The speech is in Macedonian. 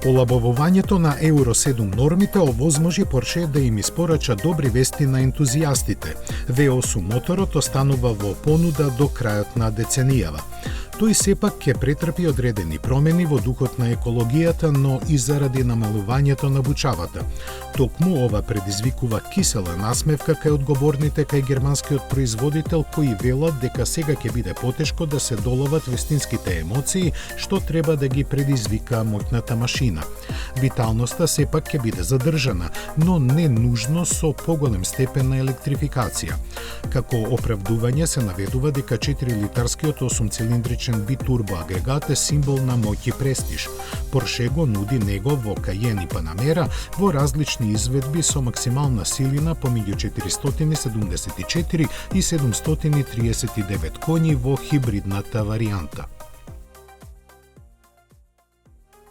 Олабавувањето на Euro 7 нормите овозможи Порше да им испорача добри вести на ентузијастите. V8 моторот останува во понуда до крајот на деценијава. Тој сепак ќе претрпи одредени промени во духот на екологијата, но и заради намалувањето на бучавата. Токму ова предизвикува кисела насмевка кај одговорните кај германскиот производител, кои велат дека сега ќе биде потешко да се доловат вистинските емоции што треба да ги предизвика моќната машина. Виталноста сепак ќе биде задржана, но не нужно со поголем степен на електрификација. Како оправдување се наведува дека 4-литарскиот 8-цилиндричен битурбо агрегат е символ на моќ и престиж. Порше го нуди него во Кајен и Панамера во различни изведби со максимална силина помеѓу 474 и 739 коњи во хибридната варијанта.